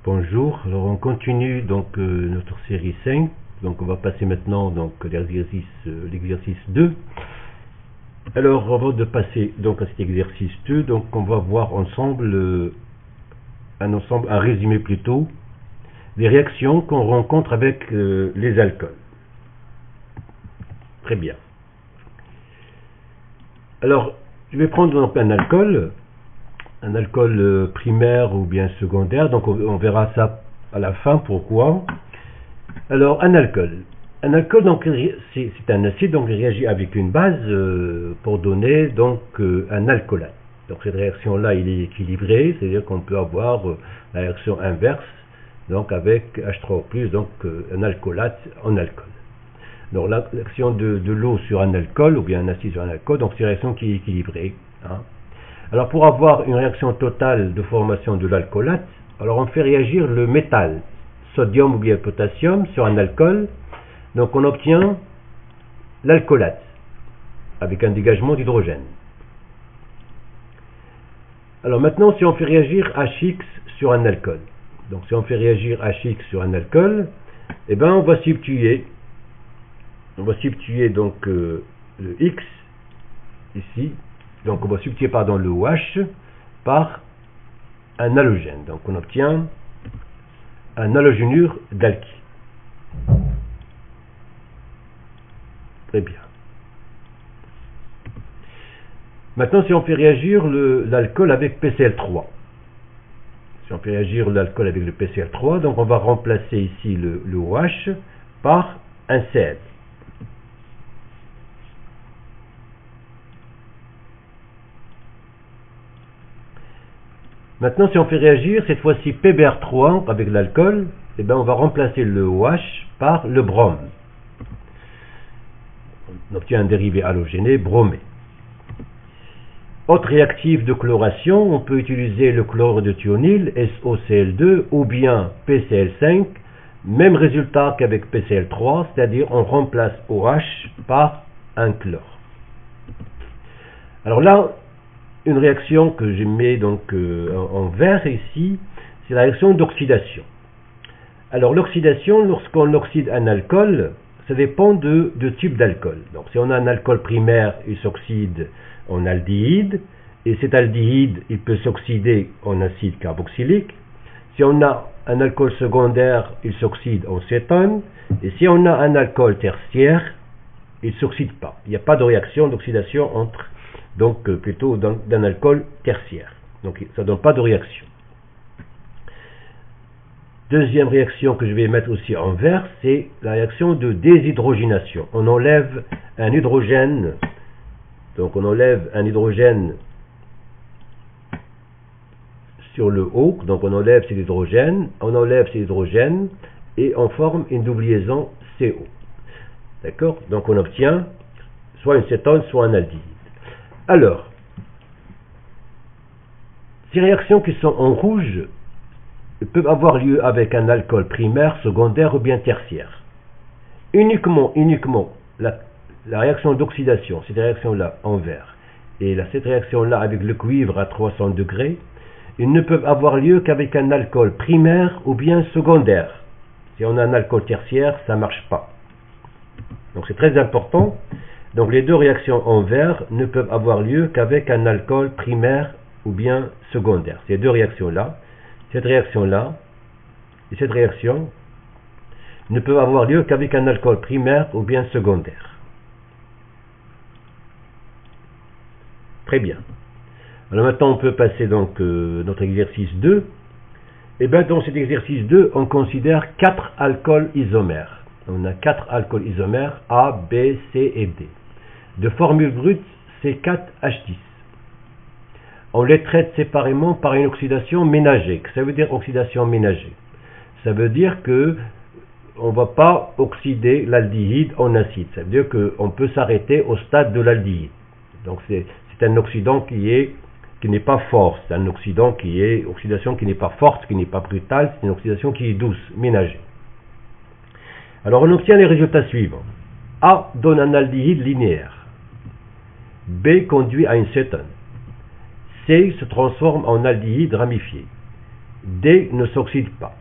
Bonjour, alors on continue donc notre série 5, donc on va passer maintenant donc l'exercice 2. Alors avant de passer donc à cet exercice 2, donc on va voir ensemble un résumé plutôt des réactions qu'on rencontre avec les alcools. Très bien. Alors je vais prendre donc un alcool primaire ou bien secondaire, donc on verra ça à la fin, pourquoi. Alors un alcool donc c'est un acide, donc il réagit avec une base pour donner donc un alcoolate. Donc cette réaction là il est équilibrée, c'est-à-dire qu'on peut avoir la réaction inverse, donc avec H3O+, donc un alcoolate en alcool. Donc l'action de l'eau sur un alcool ou bien un acide sur un alcool, donc c'est une réaction qui est équilibrée, hein. Alors pour avoir une réaction totale de formation de l'alcoolate, alors on fait réagir le métal, sodium ou bien potassium, sur un alcool, donc on obtient l'alcoolate avec un dégagement d'hydrogène. Alors maintenant si on fait réagir HX sur un alcool, donc si on fait réagir HX sur un alcool, eh ben on va substituer donc le X ici. Donc on va substituer le OH par un halogène. Donc on obtient un halogénure d'alky. Très bien. Maintenant si on fait réagir l'alcool avec PCl3. Si on fait réagir l'alcool avec le PCl3, donc on va remplacer ici le OH par un Cl. Maintenant, si on fait réagir cette fois-ci PBr3 avec l'alcool, eh ben on va remplacer le OH par le brome. On obtient un dérivé halogéné bromé. Autre réactif de chloration, on peut utiliser le chlore de thionyle, SOCl2, ou bien PCl5, même résultat qu'avec PCl3, c'est-à-dire on remplace OH par un chlore. Alors là, une réaction que je mets donc en vert ici, c'est la réaction d'oxydation. Alors l'oxydation, lorsqu'on oxyde un alcool, ça dépend de type d'alcool. Donc si on a un alcool primaire, il s'oxyde en aldéhyde, et cet aldéhyde, il peut s'oxyder en acide carboxylique. Si on a un alcool secondaire, il s'oxyde en cétone, et si on a un alcool tertiaire, il ne s'oxyde pas. Il n'y a pas de réaction d'oxydation entre plutôt d'un alcool tertiaire. Donc ça ne donne pas de réaction. Deuxième réaction que je vais mettre aussi en vert, c'est la réaction de déshydrogénation. On enlève un hydrogène, donc on enlève un hydrogène sur le haut, donc on enlève ces hydrogènes, et on forme une double liaison CO. D'accord? Donc on obtient soit une cétone, soit un aldéhyde. Alors, ces réactions qui sont en rouge peuvent avoir lieu avec un alcool primaire, secondaire ou bien tertiaire. Uniquement la réaction d'oxydation, cette réaction-là en vert, et cette réaction-là avec le cuivre à 300 degrés, ils ne peuvent avoir lieu qu'avec un alcool primaire ou bien secondaire. Si on a un alcool tertiaire, ça ne marche pas. Donc c'est très important. Donc les deux réactions en vert ne peuvent avoir lieu qu'avec un alcool primaire ou bien secondaire. Ces deux réactions-là, cette réaction-là et cette réaction ne peuvent avoir lieu qu'avec un alcool primaire ou bien secondaire. Très bien. Alors maintenant on peut passer donc notre exercice 2. Et bien dans cet exercice 2, on considère 4 alcools isomères. On a 4 alcools isomères A, B, C et D. De formule brute, c'est 4H10. On les traite séparément par une oxydation ménagée. Ça veut dire oxydation ménagée. Ça veut dire que on ne va pas oxyder l'aldéhyde en acide. Ça veut dire qu'on peut s'arrêter au stade de l'aldéhyde. Donc c'est un oxydant qui n'est pas fort. C'est un oxydation qui n'est pas forte, qui n'est pas brutale. C'est une oxydation qui est douce, ménagée. Alors on obtient les résultats suivants. A donne un aldéhyde linéaire. B conduit à une cétone. C se transforme en aldéhyde ramifié. D ne s'oxyde pas.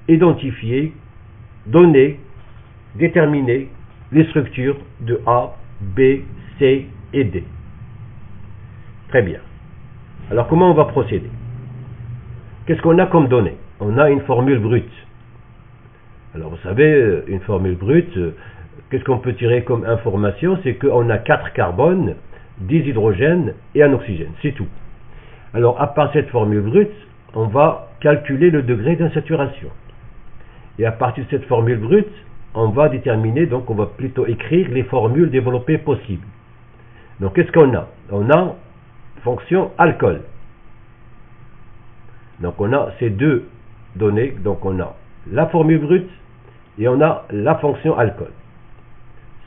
Identifier, donner, déterminer les structures de A, B, C et D. Très bien. Alors comment on va procéder? Qu'est-ce qu'on a comme données? On a une formule brute. Alors vous savez, une formule brute, qu'est-ce qu'on peut tirer comme information? C'est qu'on a 4 carbones, 10 hydrogènes et un oxygène, c'est tout. Alors à part cette formule brute, on va calculer le degré d'insaturation. Et à partir de cette formule brute, on va déterminer, donc on va plutôt écrire les formules développées possibles. Donc qu'est-ce qu'on a? On a fonction alcool. Donc on a ces deux données, donc on a la formule brute et on a la fonction alcool.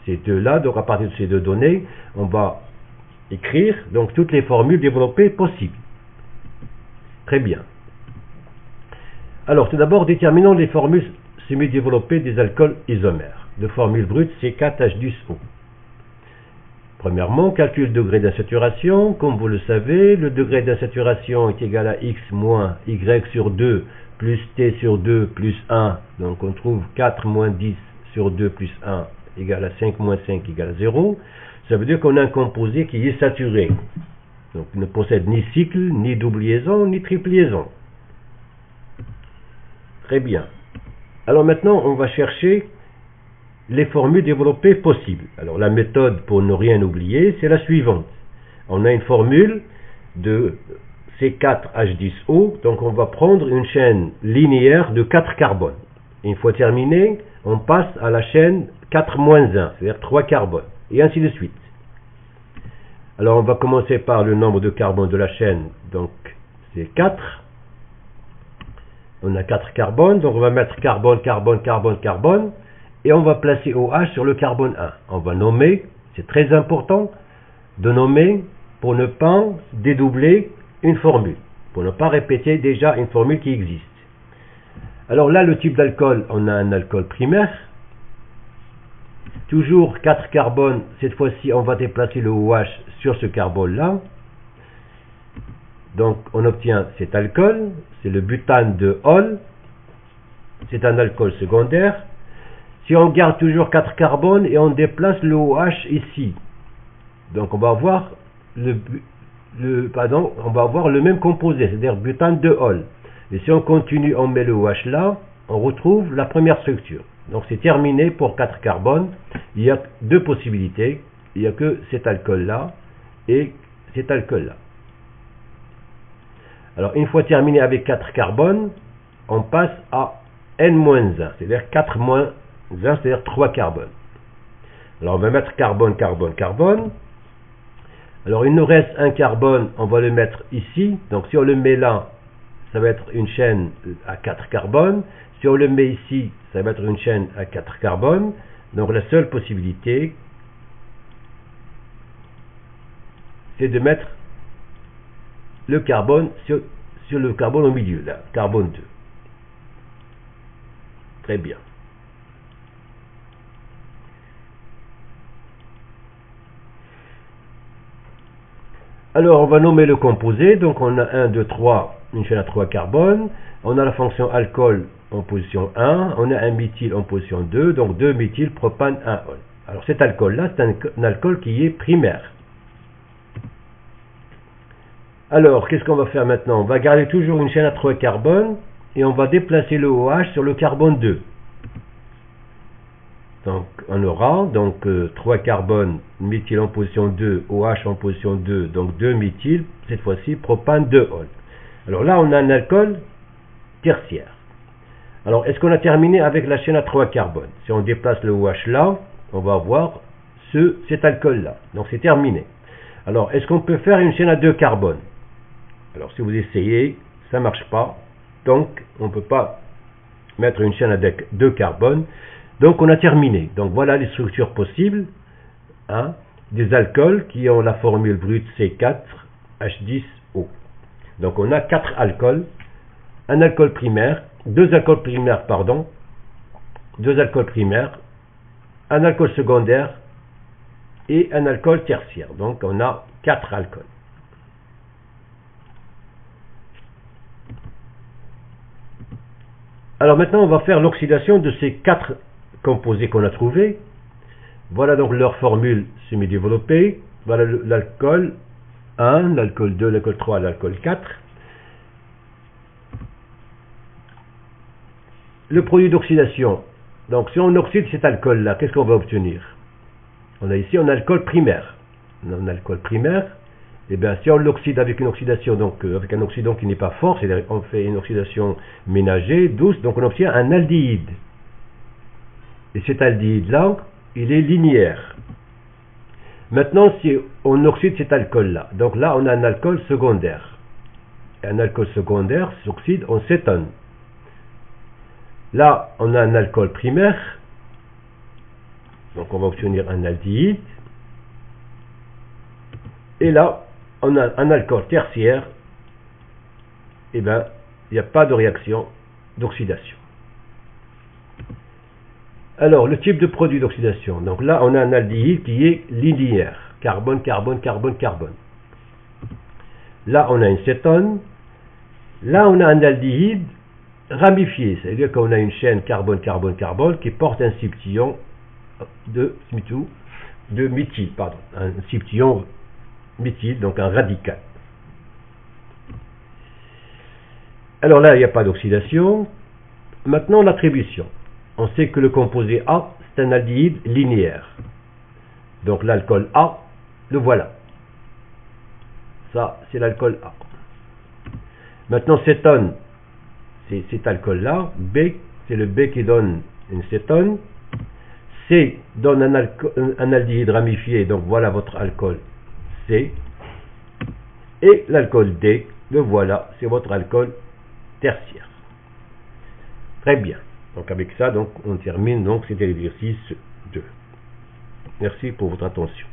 Ces deux-là, donc à partir de ces deux données, on va écrire donc toutes les formules développées possibles. Très bien. Alors tout d'abord, déterminons les formules semi-développées des alcools isomères. De formule brute C4H10O. Premièrement, calcul le degré d'insaturation. Comme vous le savez, le degré d'insaturation est égal à x moins y sur 2 plus t sur 2 plus 1. Donc on trouve 4 moins 10 sur 2 plus 1 égale à 5 moins 5 égale à 0. Ça veut dire qu'on a un composé qui est saturé. Donc il ne possède ni cycle, ni double liaison, ni triple liaison. Très bien. Alors maintenant, on va chercher les formules développées possibles. Alors la méthode pour ne rien oublier, c'est la suivante. On a une formule de C4H10O, donc on va prendre une chaîne linéaire de 4 carbones. Et une fois terminé, on passe à la chaîne 4-1, c'est-à-dire 3 carbones, et ainsi de suite. Alors on va commencer par le nombre de carbones de la chaîne, donc c'est 4. On a 4 carbones, donc on va mettre carbone, carbone, carbone, carbone, et on va placer OH sur le carbone 1. On va nommer, c'est très important de nommer pour ne pas dédoubler une formule, pour ne pas répéter déjà une formule qui existe. Alors là, le type d'alcool, on a un alcool primaire. Toujours 4 carbones, cette fois-ci on va déplacer le OH sur ce carbone-là. Donc on obtient cet alcool, c'est le butane de Hall. C'est un alcool secondaire. Si on garde toujours 4 carbones et on déplace le OH ici, donc on va avoir le même composé, c'est-à-dire butane de Hall. Et si on continue, on met le OH là, on retrouve la première structure. Donc c'est terminé pour 4 carbones. Il y a deux possibilités. Il n'y a que cet alcool-là et cet alcool-là. Alors une fois terminé avec 4 carbones, on passe à N-1, c'est-à-dire 4 1, c'est-à-dire 3 carbones. Alors on va mettre carbone, carbone, carbone. Alors il nous reste un carbone, on va le mettre ici. Donc si on le met là, ça va être une chaîne à 4 carbones. Si on le met ici, ça va être une chaîne à 4 carbones. Donc la seule possibilité, c'est de mettre le carbone sur le carbone au milieu, là, carbone 2. Très bien. Alors on va nommer le composé. Donc on a 1, 2, 3, une chaîne à 3 carbones. On a la fonction alcool en position 1. On a un méthyle en position 2. Donc 2 méthylpropane 1-ol. Alors cet alcool-là, c'est un alcool qui est primaire. Alors qu'est-ce qu'on va faire maintenant? On va garder toujours une chaîne à 3 carbones. Et on va déplacer le OH sur le carbone 2. Donc on aura 3 carbones, méthyle en position 2, OH en position 2, donc 2 méthyle, cette fois-ci propane 2-ol. Alors là on a un alcool tertiaire. Alors est-ce qu'on a terminé avec la chaîne à 3 carbones? Si on déplace le OH là, on va avoir cet alcool-là. Donc c'est terminé. Alors est-ce qu'on peut faire une chaîne à 2 carbones? Alors si vous essayez, ça ne marche pas. Donc on ne peut pas mettre une chaîne à 2 carbones. Donc on a terminé. Donc voilà les structures possibles des alcools qui ont la formule brute C4H10O. Donc on a 4 alcools, un alcool primaire, deux alcools primaires, un alcool secondaire et un alcool tertiaire. Donc on a 4 alcools. Alors maintenant, on va faire l'oxydation de ces 4 composés qu'on a trouvés. Voilà donc leur formule semi-développée. Voilà l'alcool 1, l'alcool 2, l'alcool 3, l'alcool 4. Le produit d'oxydation. Donc si on oxyde cet alcool-là, qu'est-ce qu'on va obtenir? On a ici un alcool primaire. Un alcool primaire. Et bien si on l'oxyde avec une oxydation, donc avec un oxydant qui n'est pas fort, c'est-à-dire on fait une oxydation ménagée, douce, donc on obtient un aldéhyde. Et cet aldéhyde-là, il est linéaire. Maintenant, si on oxyde cet alcool-là, donc là on a un alcool secondaire. Et un alcool secondaire s'oxyde en cétone. Là, on a un alcool primaire, donc on va obtenir un aldéhyde. Et là, on a un alcool tertiaire, et bien, il n'y a pas de réaction d'oxydation. Alors, le type de produit d'oxydation. Donc là, on a un aldéhyde qui est linéaire. Carbone, carbone, carbone, carbone. Là, on a une cétone. Là, on a un aldéhyde ramifié. C'est-à-dire qu'on a une chaîne carbone, carbone, carbone qui porte un subtillon de méthyle. Pardon. Un subtillon méthyle, donc un radical. Alors là, il n'y a pas d'oxydation. Maintenant, l'attribution. On sait que le composé A, c'est un aldéhyde linéaire. Donc l'alcool A, le voilà. Ça, c'est l'alcool A. Maintenant, cétone, c'est cet alcool-là. B, c'est le B qui donne une cétone. C donne un aldéhyde ramifié, donc voilà votre alcool C. Et l'alcool D, le voilà, c'est votre alcool tertiaire. Très bien. Donc avec ça, donc, on termine donc cet exercice 2. Merci pour votre attention.